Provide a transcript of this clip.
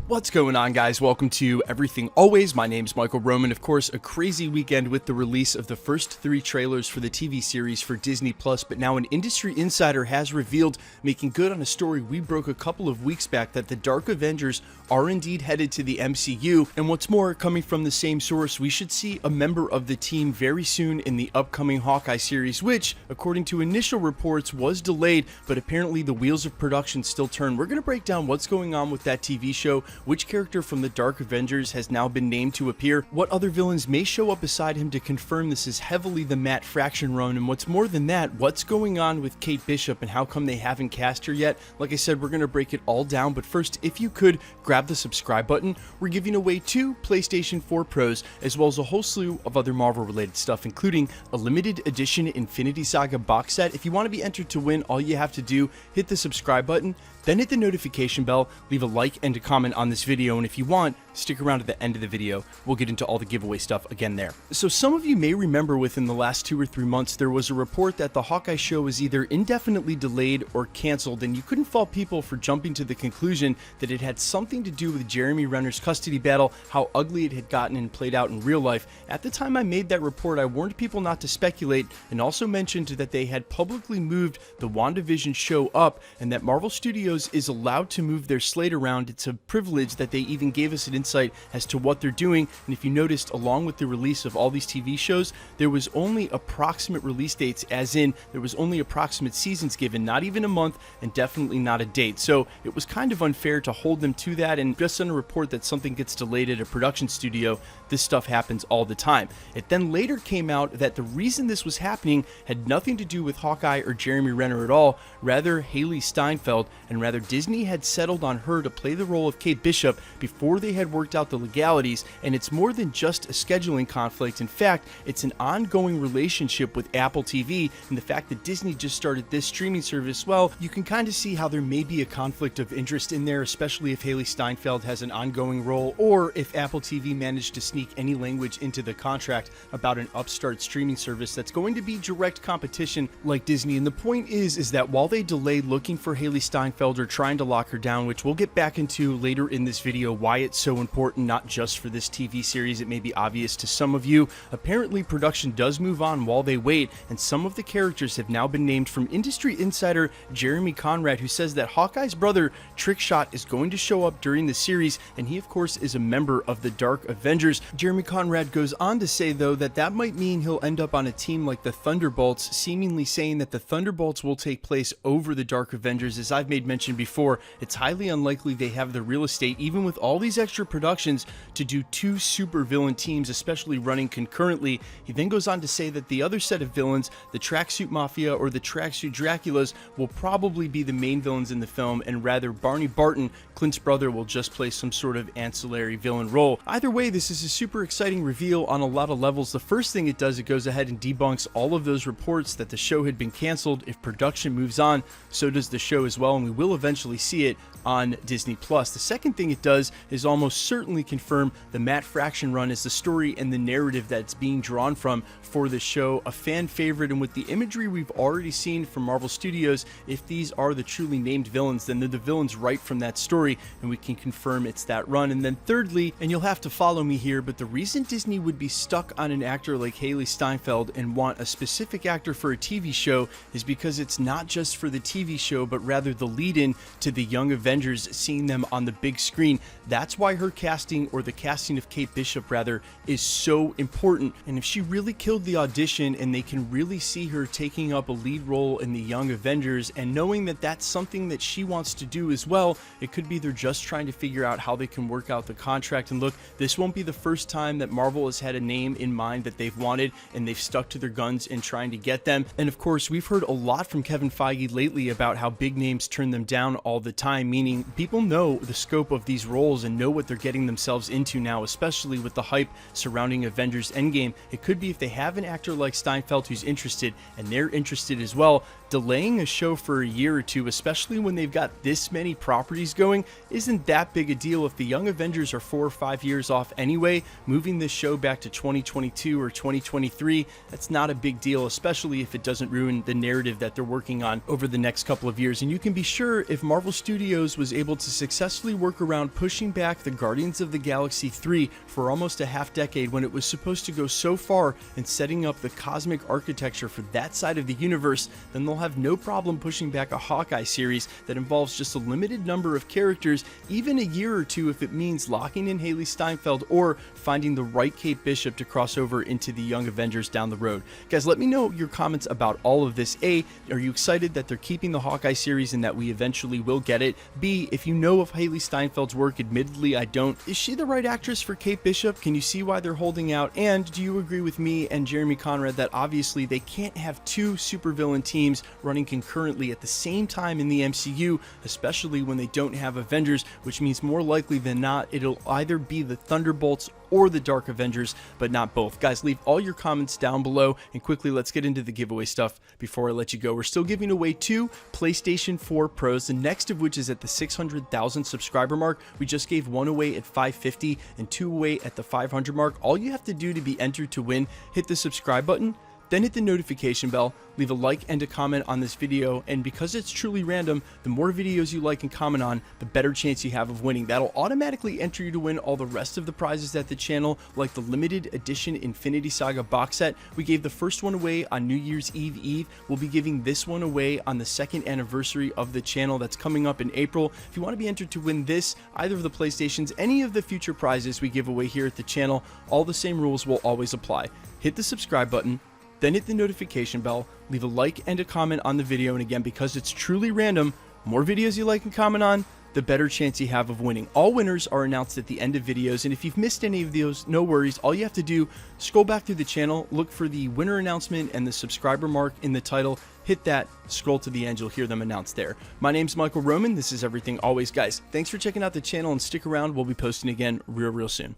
What's going on, guys? Welcome to Everything Always. My name's Michael Roman. Of course, a crazy weekend with the release of the first 3 trailers for the TV series for Disney+, but now an industry insider has revealed, making good on a story we broke a couple of weeks back, that the Dark Avengers are indeed headed to the MCU, and what's more, coming from the same source, we should see a member of the team very soon in the upcoming Hawkeye series, which, according to initial reports, was delayed, but apparently the wheels of production still turn. We're going to break down what's going on with that TV show, which character from the Dark Avengers has now been named to appear, what other villains may show up beside him to confirm this is heavily the Matt Fraction run, and what's more than that, what's going on with Kate Bishop and how come they haven't cast her yet. Like I said, we're going to break it all down, but first, if you could, grab the subscribe button. We're giving away 2 PlayStation 4 Pros, as well as a whole slew of other Marvel-related stuff, including a limited edition Infinity Saga box set. If you want to be entered to win, all you have to do, hit the subscribe button, then hit the notification bell, leave a like and a comment on this video, and if you want, stick around to the end of the video. We'll get into all the giveaway stuff again there. So some of you may remember within the last 2 or 3 months, there was a report that the Hawkeye show was either indefinitely delayed or canceled, and you couldn't fault people for jumping to the conclusion that it had something to do with Jeremy Renner's custody battle, how ugly it had gotten and played out in real life. At the time I made that report, I warned people not to speculate, and also mentioned that they had publicly moved the WandaVision show up, and that Marvel Studios is allowed to move their slate around. It's a privilege that they even gave us an insight as to what they're doing. And if you noticed, along with the release of all these TV shows, there was only approximate release dates, as in there was only approximate seasons given, not even a month, and definitely not a date. So it was kind of unfair to hold them to that, and just on a report that something gets delayed at a production studio, this stuff happens all the time. It then later came out that the reason this was happening had nothing to do with Hawkeye or Jeremy Renner at all, rather Hailee Steinfeld, and rather Disney had settled on her to play the role of Kate Bishop before they had worked out the legalities, and it's more than just a scheduling conflict. In fact, it's an ongoing relationship with Apple TV, and the fact that Disney just started this streaming service, well, you can kind of see how there may be a conflict of interest in there, especially if Hailee Steinfeld has an ongoing role, or if Apple TV managed to sneak any language into the contract about an upstart streaming service that's going to be direct competition like Disney. And the point is that while they delayed looking for Hailee Steinfeld or trying to lock her down, which we'll get back into later in this video, why it's so important, not just for this TV series, it may be obvious to some of you, apparently production does move on while they wait, and some of the characters have now been named, from industry insider Jeremy Conrad, who says that Hawkeye's brother, Trickshot, is going to show up during the series, and he of course is a member of the Dark Avengers. Jeremy Conrad goes on to say, though, that that might mean he'll end up on a team like the Thunderbolts, seemingly saying that the Thunderbolts will take place over the Dark Avengers. As I've made mention before, it's highly unlikely they have the real estate, even with all these extra productions, to do 2 super villain teams, especially running concurrently. He then goes on to say that the other set of villains, the Tracksuit Mafia or the Tracksuit Draculas, will probably be the main villains in the film, and rather Barney Barton, Clint's brother, will just play some sort of ancillary villain role. Either way, this is a super exciting reveal on a lot of levels. The first thing it does, it goes ahead and debunks all of those reports that the show had been canceled. If production moves on, so does the show as well, and we will eventually see it on Disney+. The second thing it does is almost certainly confirm the Matt Fraction run is the story and the narrative that's being drawn from for the show, a fan favorite, and with the imagery we've already seen from Marvel Studios, if these are the truly named villains, then they're the villains right from that story, and we can confirm it's that run. And then thirdly, and you'll have to follow me here, but the reason Disney would be stuck on an actor like Hailee Steinfeld and want a specific actor for a TV show is because it's not just for the TV show, but rather the lead-in to the Young Avengers, seeing them on the big screen. That's why her casting, or the casting of Kate Bishop rather, is so important. And if she really killed the audition and they can really see her taking up a lead role in the Young Avengers, and knowing that that's something that she wants to do as well, it could be they're just trying to figure out how they can work out the contract. And look, this won't be the first time that Marvel has had a name in mind that they've wanted, and they've stuck to their guns in trying to get them. And of course, we've heard a lot from Kevin Feige lately about how big names turn them down all the time, meaning people know the scope of these roles and know what they're getting themselves into now, especially with the hype surrounding Avengers Endgame. It could be if they have an actor like Steinfeld who's interested, and they're interested as well, delaying a show for a year or two, especially when they've got this many properties going, isn't that big a deal. If the Young Avengers are 4 or 5 years off anyway, moving this show back to 2022 or 2023, that's not a big deal, especially if it doesn't ruin the narrative that they're working on over the next couple of years. And you can be sure if Marvel Studios was able to successfully work around pushing back the Guardians of the Galaxy 3 for almost a half decade when it was supposed to go so far and setting up the cosmic architecture for that side of the universe, then they'll have no problem pushing back a Hawkeye series that involves just a limited number of characters, even a year or two if it means locking in Haley Steinfeld or finding the right Kate Bishop to cross over into the Young Avengers down the road. Guys, let me know your comments about all of this. A, are you excited that they're keeping the Hawkeye series and that we eventually will get it? B, if you know of Haley Steinfeld's work, admittedly I don't, is she the right actress for Kate Bishop? Can you see why they're holding out? And do you agree with me and Jeremy Conrad that obviously they can't have two supervillain teams running concurrently at the same time in the MCU, especially when they don't have Avengers, which means more likely than not it'll either be the Thunderbolts or the Dark Avengers, but not both. Guys, leave all your comments down below, and quickly let's get into the giveaway stuff before I let you go. We're still giving away 2 PlayStation 4 Pros, the next of which is at the 600,000 subscriber mark. We just gave 1 away at 550 and 2 away at the 500 mark. All you have to do to be entered to win, hit the subscribe button, then hit the notification bell, leave a like and a comment on this video, and because it's truly random, the more videos you like and comment on, the better chance you have of winning. That'll automatically enter you to win all the rest of the prizes at the channel, like the limited edition Infinity Saga box set. We gave the first one away on New Year's Eve. We'll be giving this one away on the 2nd anniversary of the channel that's coming up in April. If you want to be entered to win this, either of the PlayStations, any of the future prizes we give away here at the channel, all the same rules will always apply. Hit the subscribe button, then hit the notification bell, leave a like and a comment on the video, and again, because it's truly random, more videos you like and comment on, the better chance you have of winning. All winners are announced at the end of videos, and if you've missed any of those, no worries. All you have to do, scroll back through the channel, look for the winner announcement and the subscriber mark in the title, hit that, scroll to the end, you'll hear them announced there. My name's Michael Roman, this is Everything Always. Guys, thanks for checking out the channel, and stick around, we'll be posting again real soon.